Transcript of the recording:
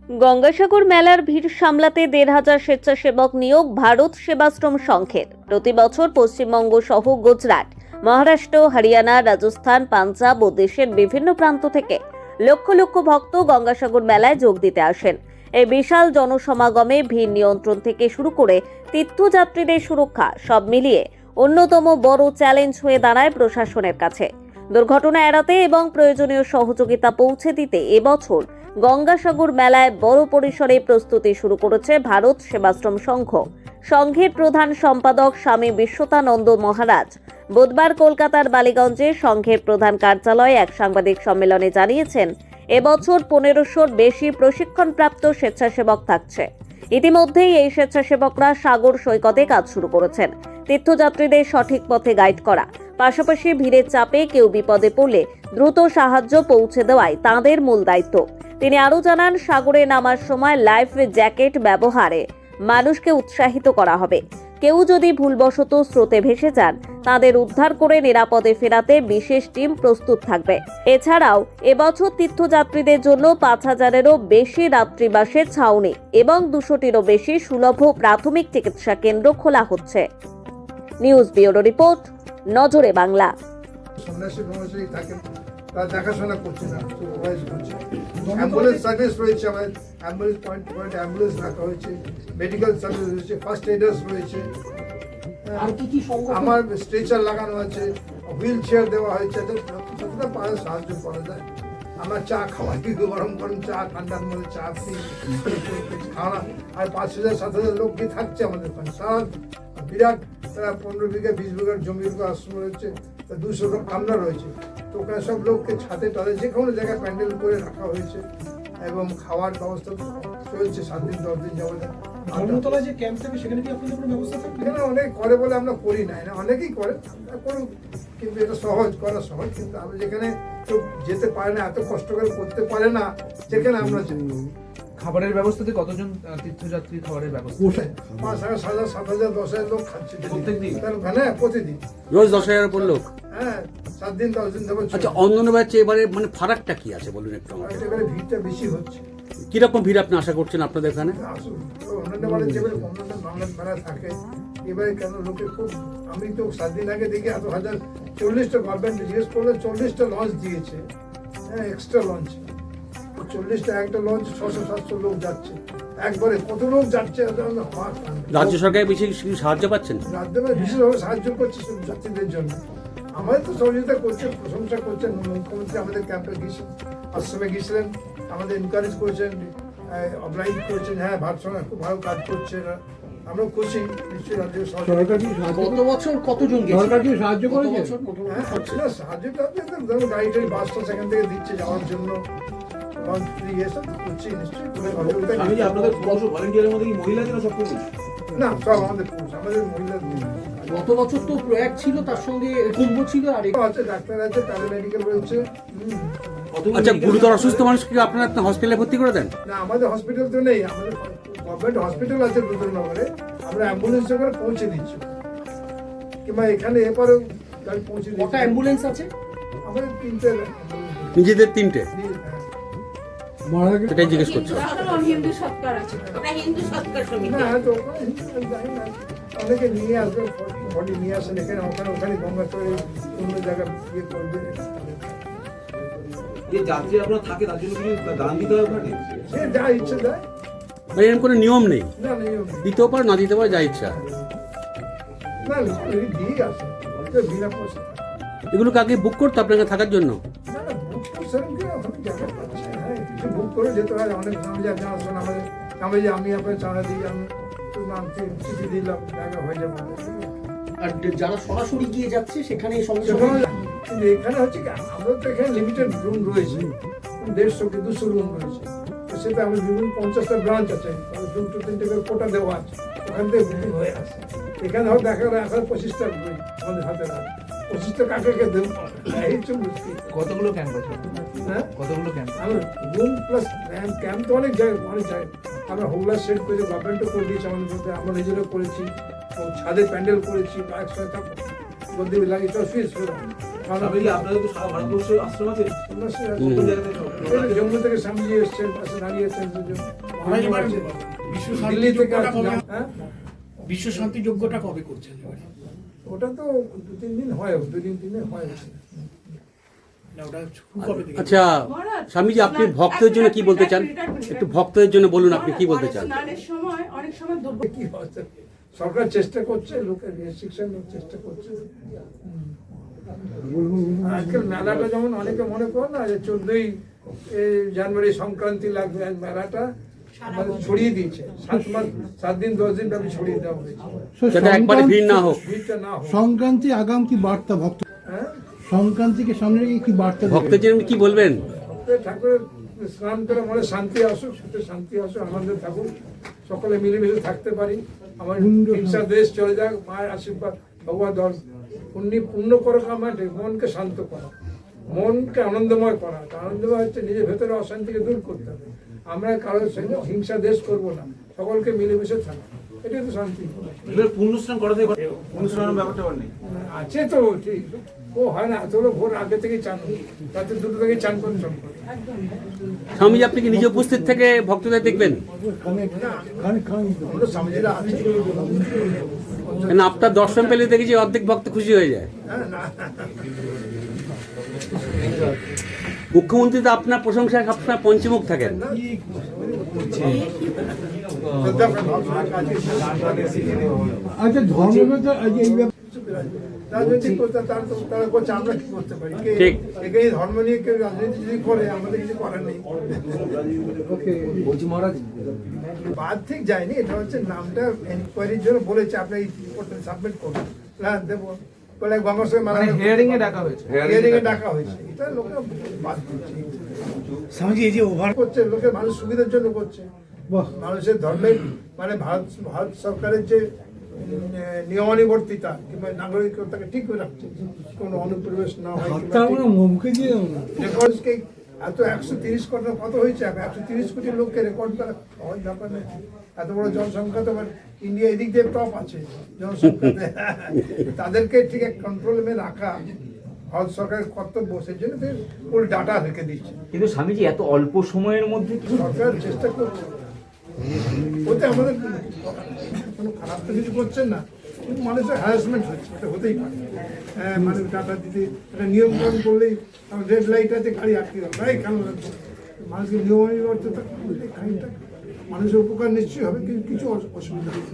গঙ্গাসাগর মেলার ভিড় সামলাতে ১,৫০০ স্বেচ্ছাসেবক নিয়োগ ভারত সেবাশ্রম সংঘের। প্রতি বছর পশ্চিমবঙ্গ সহ গুজরাট, মহারাষ্ট্র, হরিয়ানা, রাজস্থান, পাঞ্জাব ও দেশের বিভিন্ন প্রান্ত থেকে লক্ষ লক্ষ ভক্ত গঙ্গাসাগর মেলায় যোগ দিতে আসেন। এই বিশাল জনসমাগমে ভিড় নিয়ন্ত্রণ থেকে শুরু করে তীর্থযাত্রীদের সুরক্ষা সব মিলিয়ে অন্যতম বড় চ্যালেঞ্জ হয়ে দাঁড়ায় প্রশাসনের কাছে। দুর্ঘটনা এড়াতে এবং প্রয়োজনীয় সহযোগিতা পৌঁছে দিতে এবছর গঙ্গাসাগর মেলায় বড় পরিসরে প্রস্তুতি শুরু করেছে ভারত সেবাশ্রম সংঘ। সংঘের প্রধান সম্পাদক স্বামী বিশ্বতানন্দ মহারাজ বুধবার কলকাতার বালিগঞ্জে সংঘের প্রধান কার্যালয়ে এক সাংবাদিক সম্মেলনে জানিয়েছেন, এবছর ১৫০০র বেশি প্রশিক্ষণপ্রাপ্ত স্বেচ্ছাসেবক থাকছে। ইতিমধ্যেই এই স্বেচ্ছাসেবকরা সাগর সৈকতে কাজ শুরু করেছেন। তীর্থযাত্রীদের সঠিক পথে গাইড করা, পাশাপাশি ভিড়ের চাপে কেউ বিপদে পড়লে দ্রুত সাহায্য পৌঁছে দেওয়াই তাঁদের মূল দায়িত্ব। তিনি আরও জানান, সাগরে নামার সময় লাইফ জ্যাকেট ব্যবহারে মানুষকে উৎসাহিত করা হবে। কেউ যদি ভুলবশত স্রোতে ভেসে যান, তাদের উদ্ধার করে নিরাপদে ফেরাতে বিশেষ টিম প্রস্তুত থাকবে। এছাড়াও এবছর তীর্থযাত্রীদের জন্য ৫,০০০-এরও বেশি রাত্রিবাসের ছাউনি এবং ২০০টিরও বেশি সুলভ প্রাথমিক চিকিৎসা কেন্দ্র খোলা হচ্ছে। নিউজ ব্যুরো রিপোর্ট, নজরে বাংলা। সন্ন্যাসী ফন্যাসী থাকেন, তারা দেখাশোনা করছে না, সুপারভাইজ করছে। অ্যাম্বুলেন্স সার্ভিস রয়েছে, আমাদের ambulance point to point ambulance রাখা হয়েছে, মেডিকেল সার্ভিস রয়েছে, ফার্স্ট এডার্স রয়েছে, আর কি কি আমার স্ট্রেচার লাগানো আছে, হুইল চেয়ার দেওয়া হয়েছে, যতটা পারে সাহায্য করা যায়। আমরা চা খাওয়াই, গরম গরম চা, ঠান্ডার মধ্যে চা খাওয়া। আর ৫,০০০-৭,০০০ লোক কি থাকছে আমাদের ওখানে সারা বিরাট ১৫ বিঘা ২০ বিঘার জমির উপর আশ্রম রয়েছে, ২০০ লোক কামরা রয়েছে। তো ওখানে সব লোককে ছাদে টাদে যে কোনো জায়গায় প্যান্ডেল করে রাখা হয়েছে এবং খাওয়ার ব্যবস্থা চলছে ৭ দিন ১০ দিন যাবো। ধর্মতলায় যে ক্যাম্প থাকে সেখানে কি আপনাদের কোনো ব্যবস্থা থাকে? এখানে অনেক করে বলে আমরা করি না, অনেকেই করে করুক, কিন্তু এটা সহজ করা সহজ। কিন্তু আমরা যেখানে কেউ যেতে পারে না, এত কষ্ট করে করতে পারে না, যেখানে আমরা যাই। খাবারের ব্যবস্থাতে কতজন তীর্থযাত্রী খাবারের ব্যবস্থা? ৫,০০০, ৭,০০০, 10,০০০ লোক খাচ্ছে প্রত্যেকদিন? হ্যাঁ, প্রতিদিন, রোজ ১০,০০০ উপর লোক। হ্যাঁ, 7 দিন 10 দিন ধরে। আচ্ছা, অন্যান্য চেয়ে এবারে মানে ফারাকটা কি আছে বলুন একটু আমাকে। এবারে ভিড়টা বেশি হচ্ছে। কিরকম ভিড় আপনি আশা করছেন আপনাদের এখানে? আসুন, অন্যান্য বারের যেভাবে অন্যান্য বাংলার মেলা থাকে, এবারে কেন লোকে খুব, আমি তো 7 দিন আগে দেখি এত 40টা গভর্নমেন্ট জিজ্ঞেস করলে 40টা লঞ্চ দিয়েছে, হ্যাঁ, এক্সট্রা লঞ্চ 40টা, একটা লঞ্চ 600-700 লোক যাচ্ছে একবারে। কত লোক যাচ্ছে রাজ্য সরকার বেশি সাহায্য পাচ্ছেন? রাজ্য বিশেষভাবে সাহায্য করছে যাত্রীদের জন্য। আমাদের তো সহযোগিতা করছে, প্রশংসা করছেন। মুখ্যমন্ত্রী আমাদের ক্যাম্পে গিয়েছিলেন, আশ্রমে গিয়েছিলেন, আমাদের এনকারেজ করেছেন, অবলাইন করেছেন। হ্যাঁ, ভারত সরকার খুব ভালো কাজ করছে, আমরা খুশি। নিশ্চয়ই রাজ্য সরকার গত বছর কতজন সরকার কি সাহায্য করেছে? সাহায্যটা ধরুন গাড়ি টাড়ি বাসটা সেখান থেকে দিচ্ছে যাওয়ার জন্য, আপনাদের ভলেন্টিয়ারের মধ্যে কি মহিলাদের সব পুরুষ? না, সব আমাদের পুরুষ, আমাদের মহিলা। গত বছর তো প্রয়াগ ছিল, তার সঙ্গে কুম্ভ ছিল, আর আছে ডাক্তার আছে, প্যারামেডিক্যাল রয়েছে। আচ্ছা, গুরুতর অসুস্থ মানুষকে আপনারা হসপিটালে ভর্তি করে দেন? না, আমাদের হসপিটাল তো নেই, আমাদের গভর্নমেন্ট হসপিটাল আছে রুদ্রনগরে, আমরা অ্যাম্বুলেন্সে করে পৌঁছে দিচ্ছি, কিংবা এখানে এরপরে গাড়ি পৌঁছে দিচ্ছি। কটা অ্যাম্বুলেন্স আছে আমাদের 3টে, নিজেদের 3টে? এটাই জিজ্ঞেস করছি। অনেকে নিয়ে আসবে, বডি নিয়ে আসেন এখানে, ওখানে গঙ্গাচরে অন্য জায়গায় ইয়ে করবে। যে যাত্রী আপনারা থাকে তার জন্য কি দান দিতে হবে আপনাকে? সে যা ইচ্ছে দেয়, এরকম কোনো নিয়ম নেই? না নিয়ম দিতেও পারে, না দিতে পারে, যা ইচ্ছা। না, দিয়ে আসে বিনা পয়সা। এগুলো কাকে বুক করতে আপনাকে থাকার জন্য? না না, বুক সেরকম কি এখন জায়গা পাচ্ছে, হ্যাঁ, কিছু বুক করে যেতে হয়। অনেক সময় যে আপনার আসবেন আমাদের, আমি আপনার চাঁদা দিই, আমি নাম চিঠি দিলাম, জায়গা হয়ে যাবে। আর যারা সরাসরি গিয়ে যাচ্ছে সেখানে সঙ্গে কিন্তু এখানে হচ্ছে কি, আমাদের তো এখানে লিমিটেড রুম রয়েছে, 150 কি 200 রুম রয়েছে। তো সেটা আমাদের বিভিন্ন 50টা ব্রাঞ্চ আছে, 2-3টে করে কোটা দেওয়া আছে, ওখান থেকে বুকিং হয়ে আসে। এখানে হয়তো দেখা গেল 25টা আমাদের হাতে রাখে, 25টা কাকে দেবো, এই হচ্ছে মুশকিল। কতগুলো ক্যাম্প আছে? হ্যাঁ, কতগুলো ক্যাম্প? আমরা রুম প্লাস ক্যাম্প তো অনেক জায়গায়, অনেক জায়গায় আমরা হোগলা সেট করেছি, গভর্নমেন্টও করে দিয়েছি আমাদের মধ্যে, আমরা নিজেরাও করেছি, ছাদে প্যান্ডেল করেছি, 100টা গদ্দি লাগিয়েছি। আপনাদের তো সারা ভারতবর্ষে আশ্রম আছে, সন্ন্যাসী কোন জায়গাতে? এই জম্মু থেকে স্বামীজি এসছেন, পাশে দাঁড়িয়েছেন দুজন। বিশ্ব দিল্লি থেকে হ্যাঁ বিশ্ব শান্তি যজ্ঞটা কবে করছেন এবারে? ওটা তো 2-3 দিন হয়, 2-3 দিনে হয়। না, ওটা কবে থেকে? আচ্ছা স্বামীজি, আপনি ভক্তদের জন্য কি বলতে চান? একটু ভক্তদের জন্য বলুন, আপনি কি বলতে চান? স্নানের সময় অনেক সময় কি হচ্ছে, সরকার চেষ্টা করছে, লোকের রেস্ট্রিকশন চেষ্টা করছে। আজকাল মেলাটা যেমন অনেকে মনে করে না যে 14ই জানুয়ারি সংক্রান্তি লাগবে, আর মেলাটা আমাদের ছড়িয়ে দিয়েছে 7 দিন 10 দিন ব্যাপী ছড়িয়ে দেওয়া হয়েছে, যাতে একবারে ভিড় না হোক। ভিড়টা না হোক। সংক্রান্তি আগাম কি বার্তা ভক্ত হ্যাঁ, সংক্রান্তিকে সামনে রেখে কি বার্তা দেবেন? ভক্তদের জন্য কি বলবেন? ঠাকুরের স্নান করে মনে শান্তি আসুক, সুখে শান্তি আসুক, আনন্দে থাকুক, সকলে মিলেমিশে থাকতে পারি। আমার হিংসা দেশ চলে যাক, মায়ের আশীর্বাদ, ভগবান দল পূর্ণ করুক, আমাদের মনকে শান্ত করা, মনকে আনন্দময় করা। আনন্দময় হচ্ছে নিজের ভেতরে অশান্তিকে দূর করতে হবে। আমরা কারোর সঙ্গে হিংসা দেশ করব না, সকলকে মিলেমিশে থাকবো, এটাই তো শান্তি। পুণ্যস্নান করাতে পুণ্যস্নানের ব্যাপারটা আর নেই। আছে তো ঠিক, ও হয় না, তোরা ভোর আগে থেকে চান, রাতে 2টো থেকে চান করে সব করে। স্বামীজি, আপনি কি নিজে উপস্থিত থেকে ভক্তদের দেখবেন? আমরা স্বামীজিরা আছে। না, আপনার দর্শন পেলে দেখেছি অর্ধেক ভক্ত খুশি হয়ে যায়। হ্যাঁ, না, মুখ্যমন্ত্রী তো আপনার প্রশংসায় সবসময় পঞ্চমুখ থাকেন। আচ্ছা, ধর্মভেদ এই ব্যাপারে রাজনৈতিক করতে তারা করছে, আমরা কি করতে পারি? ঠিক। এখানে ধর্ম নিয়ে কেউ রাজনীতি যদি করে, আমাদের কিছু করার নেই। বাদ ঠিক যায়নি, এটা হচ্ছে নামটা এনকোয়ারির জন্য বলেছে, আপনি এই রিপোর্টটা সাবমিট করুন। হ্যাঁ, দেবো বলে গঙ্গাসাগর মেলা হিয়ারিং এ ডাকা হয়েছে, এটা লোকে বাদ দিচ্ছে। স্বামীজি এই যে ওভার করছে লোকের মানুষ সুবিধার জন্য করছে, মানুষের ধর্মের মানে ভারত সরকারের যে নিয়মানুবর্তিতা কিংবা নাগরিকতাকে ঠিক করে রাখছে, কোনো অনুপ্রবেশ না হয়। মুখে দিয়ে রেকর্ডসকে এত 130 কোটি কত হয়েছে, 130 কোটি লোককে রেকর্ড করা হয় ব্যাপার নেই। এত বড় জনসংখ্যা তো ইন্ডিয়া এদিক দিয়ে টপ আছে জনসংখ্যাতে, তাদেরকে ঠিক এক কন্ট্রোলে রাখা ভারত সরকারের কর্তব্য, সেই জন্য ফুল ডাটা রেখে দিচ্ছে। কিন্তু স্বামীজি এত অল্প সময়ের মধ্যে সরকার চেষ্টা করছে, ওতে আমাদের কোনো খারাপ তো কিছু করছেন না, কিন্তু মানুষের হ্যারাসমেন্ট হচ্ছে, এটা হতেই পারে। হ্যাঁ, মানুষ ডাটা দিতে একটা নিয়মকরণ করলেই রেড লাইট আছে, গাড়ি আটকে দেওয়া, তাই কেন রাখবো? মানুষকে নিয়মানুবর্তিতা করলে খানিকটা মানুষের উপকার নিশ্চয়ই হবে, কিন্তু কিছু অসুবিধা হবে।